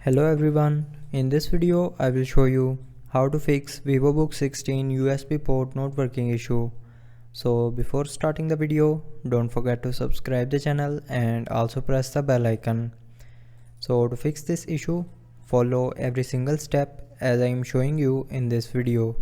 Hello everyone, in this video I will show you how to fix Vivo Book 16 USB port not working issue. So before starting the video, don't forget to subscribe the channel and also press the bell icon. So to fix this issue, follow every single step as I am showing you in this video.